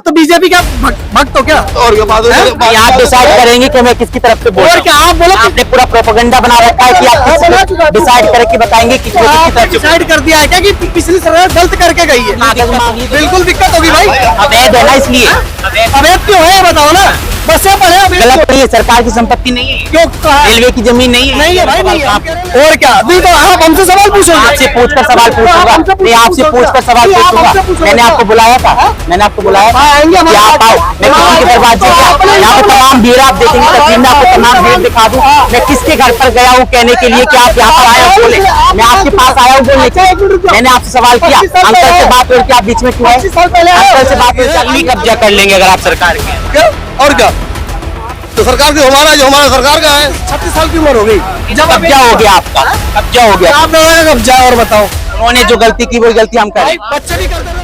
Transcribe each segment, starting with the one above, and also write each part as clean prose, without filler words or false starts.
तो बीजेपी का भक्त हो क्या? और आप डिसाइड करेंगे कि मैं किसकी तरफ से बोल और क्या आप बोलो? आपने पूरा प्रोपेगेंडा बना रखा है कि आप डिसाइड करके बताएंगे कि तो आपने डिसाइड कर दिया है क्या कि पिछली सरकार गलत करके गई है? बिल्कुल दिक्कत होगी भाई। अवैध है ना, इसलिए अवैध क्यों है बताओ ना? बस पड़े गलत नहीं है, सरकार की संपत्ति नहीं है, क्यों कहा? रेलवे की जमीन नहीं है। नहीं है भाई, नहीं है। और क्या? नहीं तो आप हमसे सवाल पूछोगे? आपसे पूछकर सवाल पूछूंगा, नहीं आपसे पूछकर सवाल पूछूंगा। मैंने आपको बुलाया था, मैंने आपको बुलाया था कि आप आओ, मैं किसी के दरवाजे पे यहाँ पे तमाम भीड़ आप देखेंगे, तस्वीर में आपको तमाम भीड़ दिखा दूं। मैं किसके घर पर गया हूँ कहने के लिए कि आप यहाँ पर आए हो बोले, मैं आपके पास आया हूँ बोलने के लिए। मैंने आपसे सवाल किया, अंकल से बात करके आप बीच में क्यों आए? अंकल से बात करके कब्जा कर लेंगे अगर आप सरकार के। और क्या? तो सरकार की हमारा जो हमारा सरकार का है। 36 साल की उम्र हो गई, जब कब्जा हो गया आपका, कब्जा हो गया आप लोगों का कब्जा। और बताओ, उन्होंने जो गलती की वही गलती हम करें। बच्चे भी करते हैं।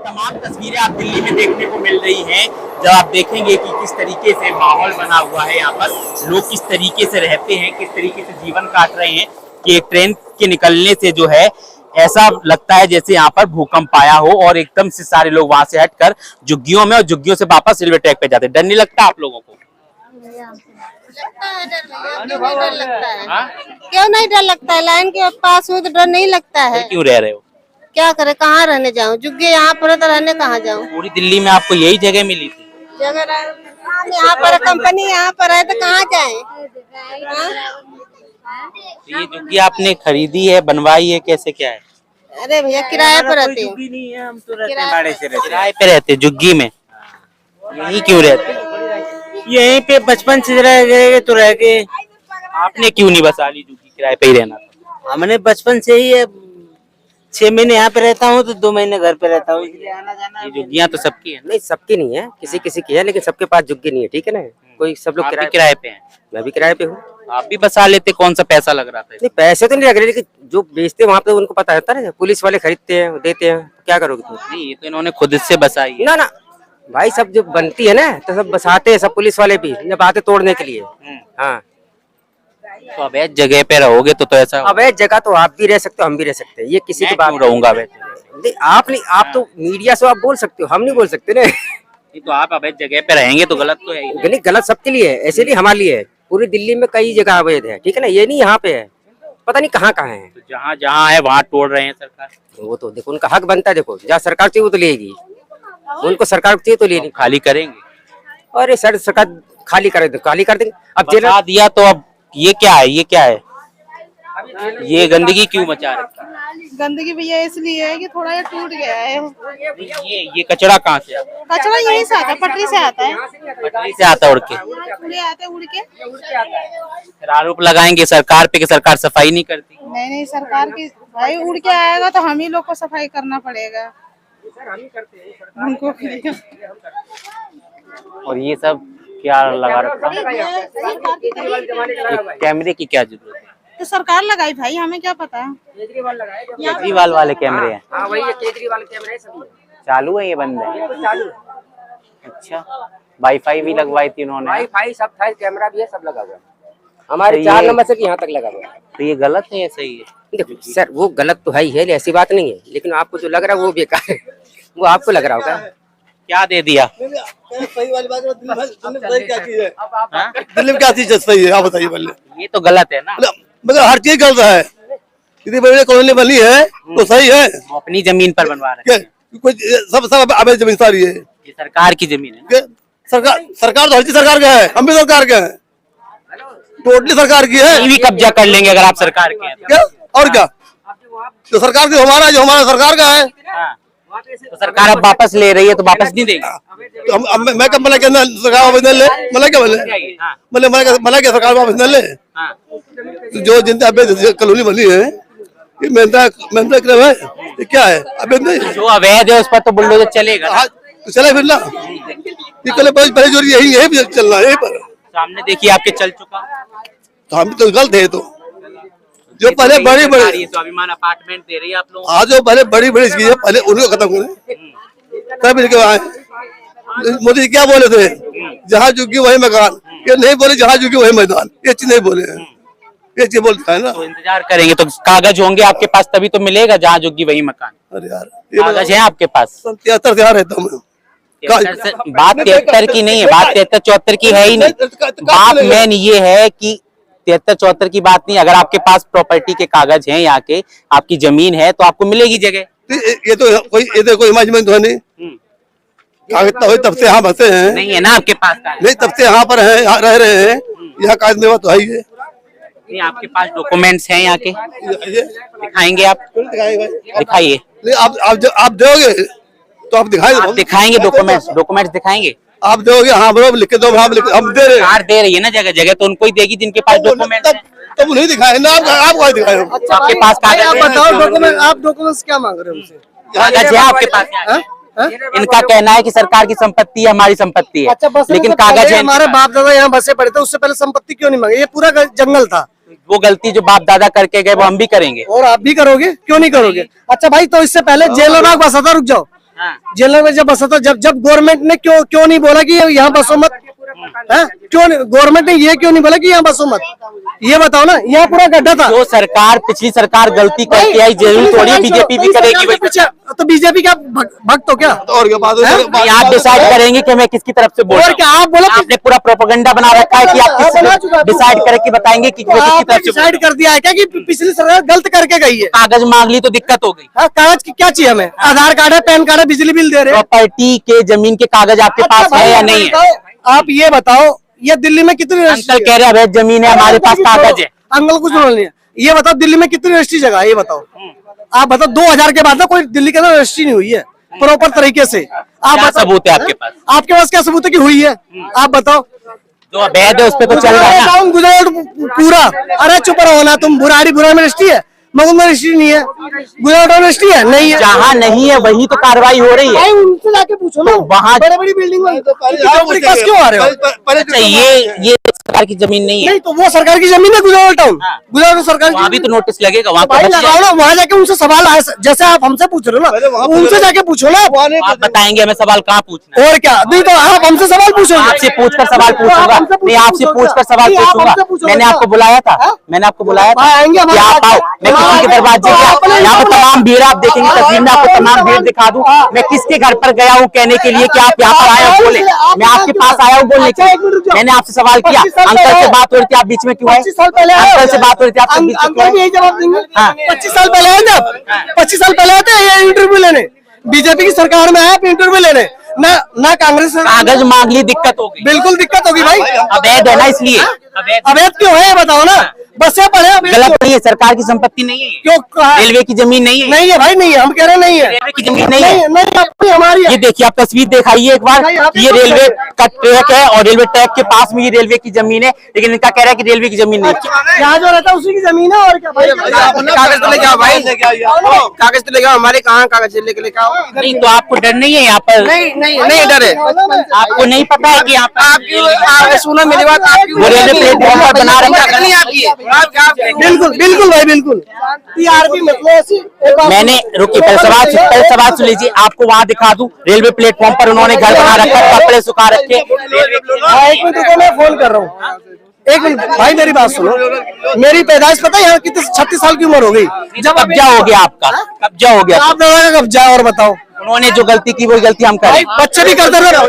तमाम तस्वीरें आप दिल्ली में देखने को मिल रही हैं, जब आप देखेंगे कि किस तरीके से माहौल बना हुआ है यहाँ पर, लोग किस तरीके से रहते हैं, किस तरीके से जीवन काट रहे हैं कि एक ट्रेन के निकलने से जो है ऐसा लगता है जैसे यहाँ पर भूकंप आया हो और एकदम से सारे लोग वहां से हटकर झुग्गियों में और झुग्गियों से वापस रेलवे ट्रैक पे जाते हैं। डर नहीं लगता आप लोगों को? लगता है डर भैया, क्यों नहीं डर लगता है? क्यों नहीं डर लगता है? लाइन के पास हो तो डर नहीं लगता है। क्यों रह रहे हो? क्या करे, कहाँ रहने जाऊँ? जुग्गे यहाँ पर तो रहने कहाँ जाऊँ? पूरी दिल्ली में आपको यही जगह मिली थी? जगह यहाँ पर कंपनी यहाँ पर है तो कहाँ जाए? तो ये झुग्गी आपने खरीदी है, बनवाई है, कैसे क्या है? अरे भैया किराए पर रहते हैं। नहीं है, हम तो रहते हैं भाड़े से, किराए पे रहते हैं झुग्गी में। यही क्यों रहते हैं? यहीं पे बचपन से रह गए तो रह गए। आपने क्यों नहीं बसा ली झुग्गी? किराए पे ही रहना था। हमने बचपन से ही 6 महीने यहाँ पे रहता हूँ तो 2 महीने घर पे रहता हूँ, इसलिए आना जाना। ये झुग्गियाँ तो सबकी है ना? नहीं सबकी नहीं है, किसी किसी की है, लेकिन सबके पास झुग्गी नहीं है, ठीक है ना। कोई सब लोग आप भी किराए किराए पे हैं? मैं भी किराए पे हूँ। आप भी बसा लेते, कौन सा पैसा लग रहा था? नहीं पैसे तो नहीं लग रहे, लेकिन जो बेचते वहाँ पे उनको पता रहता है ना, पुलिस वाले खरीदते हैं देते हैं, क्या करोगे तुम? नहीं, ये तो इन्होंने खुद से बसाई है। ना ना भाई, सब जो बनती है ना तो सब बसाते हैं, सब पुलिस वाले भी जब आते तोड़ने के लिए। हाँ, तो अवैध जगह पे रहोगे तो ऐसा अवैध जगह तो आप भी रह सकते हो, हम भी रह सकते हैं, ये किसी की बात रहूंगा अवैध? नहीं, आप नहीं, आप तो मीडिया से आप बोल सकते हो, हम नहीं बोल सकते ना। नहीं तो आप अवैध जगह पे रहेंगे तो गलत तो है ही। नहीं, गलत सबके लिए है, ऐसे नहीं हमारे लिए है। पूरी दिल्ली में कई जगह अवैध है, ठीक है ना, ये नहीं यहाँ पे है, पता नहीं कहाँ कहाँ है। तो जहाँ जहाँ है वहाँ तोड़ रहे हैं सरकार। वो तो देखो उनका हक बनता है, देखो जहाँ सरकार चाहिए वो तो लेगी, उनको सरकार चाहिए तो लेनी। खाली करेंगे? अरे सर सरकार खाली कर देंगे। अब जेल बता दिया तो अब ये क्या है? ये क्या है? ये गंदगी क्यों मचा रखी है? गंदगी भैया इसलिए है कि थोड़ा ये टूट गया है। ये कचरा कहाँ से आता है? कचरा यहीं से आता है, पटरी से आता है। पटरी से आता है उड़ के? उड़े आते उड़ के। फिर आरोप लगाएंगे सरकार पे कि सरकार सफाई नहीं करती। नहीं सरकार की भाई, उड़ के आएगा तो हम ही लोग को सफाई करना पड़ेगा। उनको और ये सब क्या लगा रखा है? कैमरे की क्या जरूरत है? तो सरकार लगाई भाई, हमें क्या पता है। केजरीवाल वाले कैमरे हैं? हाँ वही केजरीवाल कैमरे सभी चालू है, ये बंद है? चालू। अच्छा, वाईफाई भी लगवाई थी उन्होंने? वाईफाई सब था, कैमरा भी है, सब लगा हुआ है हमारे 4 नंबर से यहाँ तक लगा हुआ है। तो ये गलत है या सही है? देखो सर, वो गलत तो है ही है, ऐसी बात नहीं है, लेकिन आपको जो लग रहा है वो बेकार है, वो आपको लग रहा होगा। क्या दे दिया? सही वाली बात दिल्ली क्या चीज है? दिल्ली में क्या चीज सही है आप बताइए पहले। ये तो गलत है ना? मतलब हर चीज गलत है। इतनी बड़ी कॉलोनी बनी है तो सही है। वो अपनी जमीन पर बनवा रहे हैं। कुछ सब अवैध जमीन सारी है। ये सरकार की जमीन है ना? सरकार तो हर चीज सरकार का है, हम भी सरकार के हैं, टोटली सरकार की है। ये भी कब्जा कर लेंगे अगर आप सरकार के हैं तो। क्या और क्या? तो सरकार की हमारा जो हमारा सरकार का है। हाँ। तो सरकार अब वापस ले रही है तो वापस नहीं देगी? तो मैं कब मना क्या सरकार वापस न ले? मना क्या बोले? हाँ। मना क्या सरकार वापस न ले? हाँ। जो जिनसे अवैध कॉलोनी बनी है ये मेहनता क्रम है, ये क्या है? अवैध नहीं, जो अवैध है उस पर तो बुलडोजर चलेगा ना? तो चले फिर ना, ये कल पहले जोरी यही चलना है, यही पर सामने देखिए आपके चल चुका। तो हम तो गलत है। तो जो पहले बड़ी बड़ी स्वाभिमान अपार्टमेंट दे रही है आप लोग, आज जो पहले बड़ी बड़ी चीजें पहले उनको खत्म करें तब इनके आए। मोदी जी क्या बोले थे? जहाँ झुकी वही मकान। ये नहीं बोले जहाँ झुकी वही मैदान, ये चीज नहीं बोले हैं। ये चीज बोल दिखाए ना। तो इंतजार करेंगे तो कागज होंगे आपके पास तभी तो मिलेगा, जहाँ जोगी वही मकान। अरे यार ये कागज है आपके पास? 73 से यहाँ रहता हूँ। बात 73 की नहीं है, बात 73-74 की है ही नहीं। बात मेन ये है कि 73-74 की बात नहीं, अगर आपके पास प्रॉपर्टी के कागज हैं, यहाँ के आपकी जमीन है तो आपको मिलेगी जगह। ये तो कोई इमेजमेंट तो है नहीं, कागज तो तब से यहाँ बसे हैं। नहीं है ना आपके पास कागज? नहीं, तब से यहाँ पर है, यहाँ रह रहे हैं, यहाँ कागज मेवा तो है ही है। नहीं, आपके पास डॉक्यूमेंट्स हैं यहाँ के? दिखाएंगे आप? दिखाइए। आप दोगे तो आप दिखाएंगे डॉक्यूमेंट्स दिखाएंगे? आप दोगे? हाँ बराबर लिख के दो, हम दे रहे हैं। कार दे रही है ना जगह जगह, तो उनको ही देगी जिनके पास डॉक्यूमेंट। तब नहीं दिखाए ना, आप कहाँ दिखाए हो? आपके पास कागज आप है? बताओ डॉक्यूमेंट, आप डॉक्यूमेंट्स क्या मांग रहे हो उनसे? कागज है आपके पास? इनका कहना है कि सरकार की संपत्ति है, हमारी संपत्ति है, अच्छा, बस लेकिन कागज है। हमारे बाप दादा यहाँ बसे पड़े थे, उससे पहले संपत्ति क्यों नहीं मांगे? ये पूरा जंगल था। वो गलती जो बाप दादा करके गए वो हम भी करेंगे। और आप भी करोगे, क्यों नहीं करोगे? अच्छा भाई, तो इससे पहले जेलर बसा था, रुक जाओ, जेलर में जब बसा था, जब गवर्नमेंट ने क्यों नहीं बोला कि यहाँ बसो मत? क्यों गवर्नमेंट ने ये क्यों नहीं बोला कि यहाँ बसो मत? ये बताओ ना, यहाँ पूरा गड्ढा था। जो सरकार, पिछली सरकार गलती करके आई, जरूर थोड़ी बीजेपी भी करेगी। तो बीजेपी क्या भक्त हो क्या? और क्या बात है? आप डिसाइड करेंगे कि मैं किसकी तरफ से बोल रहा हूं। और क्या आप बोलो? आपने पूरा प्रोपेगेंडा बना रखा है कि आप डिसाइड करके बताएंगे कि मैं किसकी तरफ से। डिसाइड कर दिया है क्या कि पिछली सरकार गलत करके गई है? कागज मांग ली तो दिक्कत हो गई। कागज की क्या चाहिए हमें? आधार कार्ड है, पैन कार्ड है, बिजली बिल दे रहे हैं। प्रॉपर्टी के जमीन के कागज आपके पास है या नहीं है? आप ये बताओ, ये दिल्ली में कितनी अंकल कह रहे हैं अवैध जमीन है, हमारे पास कागज है। अंकल कुछ नहीं है। ये बताओ दिल्ली में कितनी रजिस्ट्री जगह है? ये बताओ आप बताओ। 2000 के बाद ना कोई दिल्ली के अंदर रजिस्ट्री नहीं हुई है प्रॉपर तरीके से। आप क्या बताओ, सबूत है आपके पास? आपके पास क्या सबूत है कि हुई है? आप बताओ। जो अवैध है उस पे तो चल रहा है ना। गुजरात पूरा, अरे चुप रहो ना तुम। बुराड़ी में रजिस्ट्री है, मगुल में रजिस्ट्री नहीं है, गुजरात में रजिस्ट्री है नहीं है। जहाँ नहीं है वही तो कार्रवाई हो रही है। उनसे जाके पूछो ना, वहाँ बड़ी बड़ी बिल्डिंग क्यों आ रहे हो? अच्छा, ये सरकार की जमीन नहीं है? नहीं तो वो सरकार की जमीन है, गुजरात टाउन। गुजरात सरकार वहाँ भी तो नोटिस लगेगा, वहाँ भाई लगाओ ना, वहाँ जाके उनसे सवाल आए, जैसे आप हमसे पूछ रहे हो ना, उनसे जाके पूछो ना। आप बताएंगे हमें सवाल कहाँ पूछना है? और क्या? नहीं तो आप हमसे सवाल पूछोगे। आपसे पूछकर सवाल पूछूंगा। नहीं, आपसे पूछकर सवाल पूछूंगा। मैंने आपको बुलाया था, मैंने आपको बुलाया था कि आप आओ। मैं किसी के दरवाजे पे, यहाँ पर तमाम भीड़ आप देखेंगे, तस्वीर में आपको तमाम भीड़ दिखा दूं। मैं किसके घर पर गया हूँ कहने के लिए कि आप यहाँ पर आए हो बोले? मैं आपके पास आया हूँ बोलने के लिए। मैंने आपसे सवाल किया, अंकल से बात हो रही थी, आप बीच में क्यों आए? 25 साल पहले अंकल से बात हो रही थी, आप बीच में क्यों आए? यही जवाब देंगे। हाँ। 25 साल पहले आए जब 25 साल पहले आते ये इंटरव्यू लेने, बीजेपी की सरकार में आए इंटरव्यू लेने ना कांग्रेस। कागज मांग ली, दिक्कत हो गई। बिल्कुल दिक्कत होगी भाई। अवैध है ना, इसलिए अवैध क्यों है बताओ ना? बसे पड़े गलत नहीं है, सरकार की संपत्ति नहीं है। क्यों? रेलवे की जमीन नहीं है? नहीं है भाई, नहीं है, हम कह रहे नहीं है। रेलवे की जमीन नहीं है? नहीं हमारी है। ये देखिए, आप तस्वीर दिखाइए एक बार। ये रेलवे का ट्रैक है और रेलवे ट्रैक के पास में ये रेलवे की जमीन है, लेकिन इनका कह रहा है कि रेलवे की जमीन नहीं है। यहाँ जो रहता है उसी की जमीन है। और क्या भाई? कागज तो लेके आओ भाई, कागज तो लेके आओ। हमारे कहाँ कागज लेके आओ? नहीं तो आपको डर नहीं है यहाँ पर? नहीं डर है। आपको नहीं पता है कि यहाँ पर सुनो मेरी बात, वो रेलवे प्लेटफॉर्म पर बना रखा है? बिल्कुल भाई, बिल्कुल। टीआरपी मतलब ऐसी मैंने रुकिए, पहले सवाल सुन लीजिए। आपको वहाँ दिखा दूं, रेलवे प्लेटफॉर्म पर उन्होंने घर बना रखा है, कपड़े सुखा रखे। एक मिनट रुको, मैं फोन कर रहा हूँ। एक मिनट भाई, मेरी बात सुनो। मेरी पैदाइश पता है यहाँ कितनी? 36 साल की उम्र हो गई जब कब्जा हो गया आपका, कब्जा हो गया। आप लोगों का कब्जा। और बताओ, उन्होंने जो गलती की वो गलती हम करें? बच्चे भी करते रहे।